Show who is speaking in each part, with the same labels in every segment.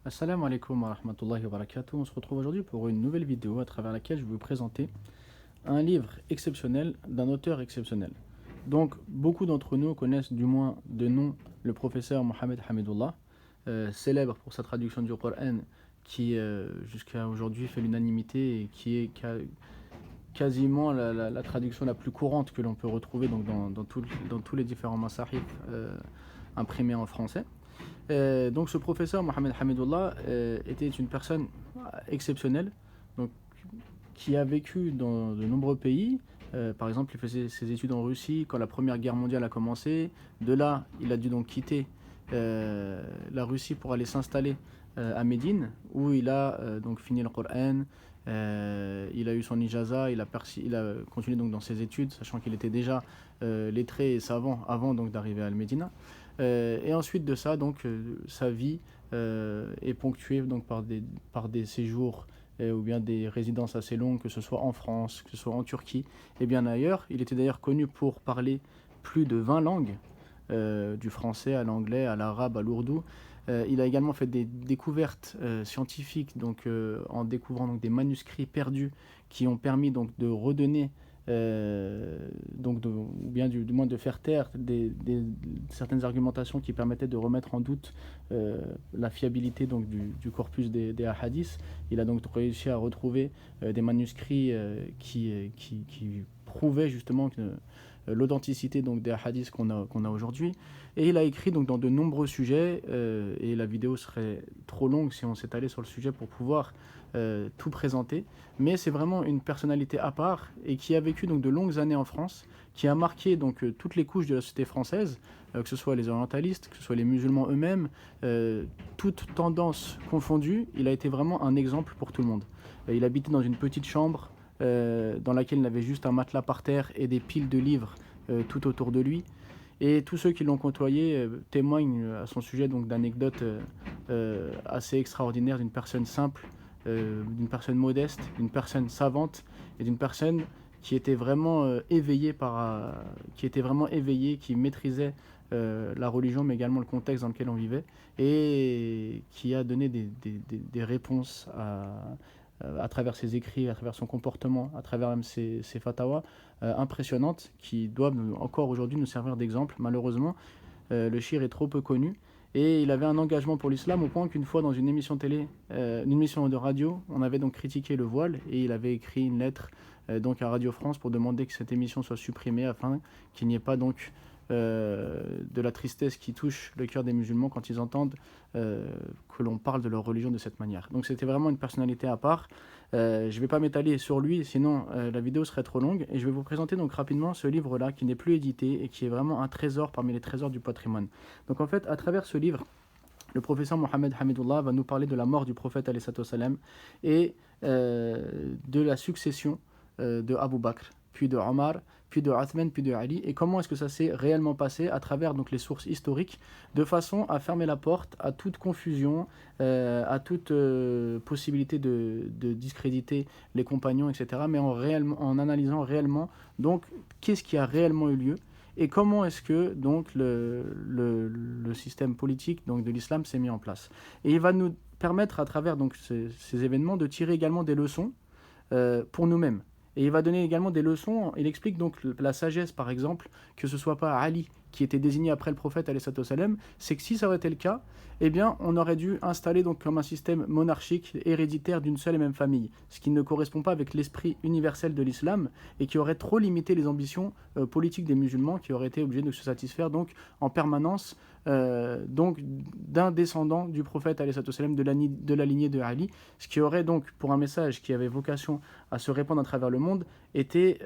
Speaker 1: Assalamu alaikum wa rahmatullahi wa barakatuh. On se retrouve aujourd'hui pour une nouvelle vidéo à travers laquelle je vais vous présenter un livre exceptionnel d'un auteur exceptionnel. Donc, beaucoup d'entre nous connaissent du moins de nom le professeur Mohamed Hamidullah, célèbre pour sa traduction du Coran qui jusqu'à aujourd'hui fait l'unanimité et qui a quasiment la traduction la plus courante que l'on peut retrouver donc dans tous les différents masahif imprimés en français. Donc ce professeur Mohamed Hamidullah était une personne exceptionnelle, donc, qui a vécu dans de nombreux pays. Par exemple, il faisait ses études en Russie quand la Première Guerre mondiale a commencé. De là, il a dû donc quitter la Russie pour aller s'installer à Médine, où il a donc fini le Coran. Il a eu son ijaza, il a continué donc dans ses études, sachant qu'il était déjà lettré et savant avant donc d'arriver à Al-Médina. Et ensuite de ça, donc, sa vie est ponctuée donc, par des séjours ou bien des résidences assez longues, que ce soit en France, que ce soit en Turquie et bien ailleurs. Il était d'ailleurs connu pour parler plus de 20 langues, du français à l'anglais, à l'arabe, à l'ourdou. Il a également fait des découvertes scientifiques donc, en découvrant donc, des manuscrits perdus qui ont permis donc, de redonner ou bien du moins de faire taire certaines argumentations qui permettaient de remettre en doute la fiabilité donc, du corpus des hadiths. Il a donc réussi à retrouver des manuscrits qui prouvaient justement que l'authenticité donc, des hadiths qu'on a aujourd'hui. Et il a écrit donc, dans de nombreux sujets, et la vidéo serait trop longue si on s'étalait sur le sujet pour pouvoir tout présenter. Mais c'est vraiment une personnalité à part et qui a vécu donc, de longues années en France, qui a marqué donc, toutes les couches de la société française, que ce soit les orientalistes, que ce soit les musulmans eux-mêmes, toutes tendances confondues. Il a été vraiment un exemple pour tout le monde. Il habitait dans une petite chambre dans laquelle il avait juste un matelas par terre et des piles de livres tout autour de lui. Et tous ceux qui l'ont côtoyé témoignent à son sujet donc d'anecdotes assez extraordinaires d'une personne simple, d'une personne modeste, d'une personne savante et d'une personne qui était vraiment éveillée, qui maîtrisait la religion, mais également le contexte dans lequel on vivait, et qui a donné des réponses à travers ses écrits, à travers son comportement, à travers même ses fatawas impressionnantes qui doivent encore aujourd'hui nous servir d'exemple. Malheureusement, le shir est trop peu connu et il avait un engagement pour l'islam au point qu'une fois dans une émission télé, une émission de radio, on avait donc critiqué le voile et il avait écrit une lettre donc à Radio France pour demander que cette émission soit supprimée afin qu'il n'y ait pas donc de la tristesse qui touche le cœur des musulmans quand ils entendent que l'on parle de leur religion de cette manière. Donc c'était vraiment une personnalité à part. Je ne vais pas m'étaler sur lui, sinon la vidéo serait trop longue. Et je vais vous présenter donc rapidement ce livre-là qui n'est plus édité et qui est vraiment un trésor parmi les trésors du patrimoine. Donc en fait, à travers ce livre, le professeur Mohamed Hamidullah va nous parler de la mort du prophète alayhi salam et de la succession de Abu Bakr, puis de Omar, puis de Othman, puis de Ali, et comment est-ce que ça s'est réellement passé à travers donc, les sources historiques, de façon à fermer la porte à toute confusion, à toute possibilité de discréditer les compagnons, etc., mais en analysant réellement donc, qu'est-ce qui a réellement eu lieu, et comment est-ce que donc, le système politique donc, de l'islam s'est mis en place. Et il va nous permettre, à travers donc, ces événements, de tirer également des leçons pour nous-mêmes. Et il va donner également des leçons. Il explique donc la sagesse, par exemple, que ce ne soit pas Ali qui était désigné après le prophète, c'est que si ça aurait été le cas, eh bien, on aurait dû installer donc comme un système monarchique héréditaire d'une seule et même famille, ce qui ne correspond pas avec l'esprit universel de l'islam et qui aurait trop limité les ambitions politiques des musulmans, qui auraient été obligés de se satisfaire donc en permanence donc d'un descendant du prophète de la lignée de Ali, ce qui aurait donc pour un message qui avait vocation à se répandre à travers le monde été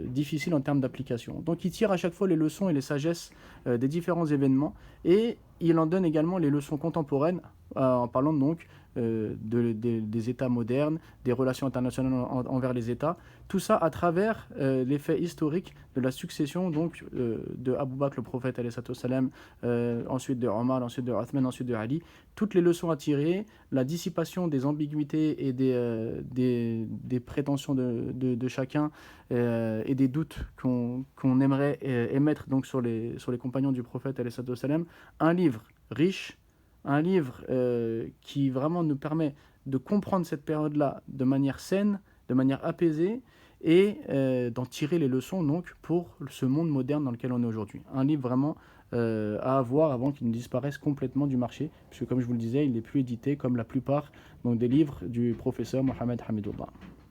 Speaker 1: difficile en termes d'application. Donc il tire à chaque fois les leçons et les sagesses des différents événements et il en donne également les leçons contemporaines en parlant donc des États modernes, des relations internationales envers les États, tout ça à travers les faits historiques de la succession donc, de Abu Bakr, le prophète, ensuite de Omar, ensuite de Othman, ensuite de Ali, toutes les leçons à tirer, la dissipation des ambiguïtés et des prétentions de chacun et des doutes qu'on aimerait émettre donc, sur les compagnons du prophète, un livre riche, un livre qui vraiment nous permet de comprendre cette période-là de manière saine, de manière apaisée, et d'en tirer les leçons donc pour ce monde moderne dans lequel on est aujourd'hui. Un livre vraiment à avoir avant qu'il ne disparaisse complètement du marché, puisque comme je vous le disais, il n'est plus édité comme la plupart donc, des livres du professeur Mohamed Hamidullah.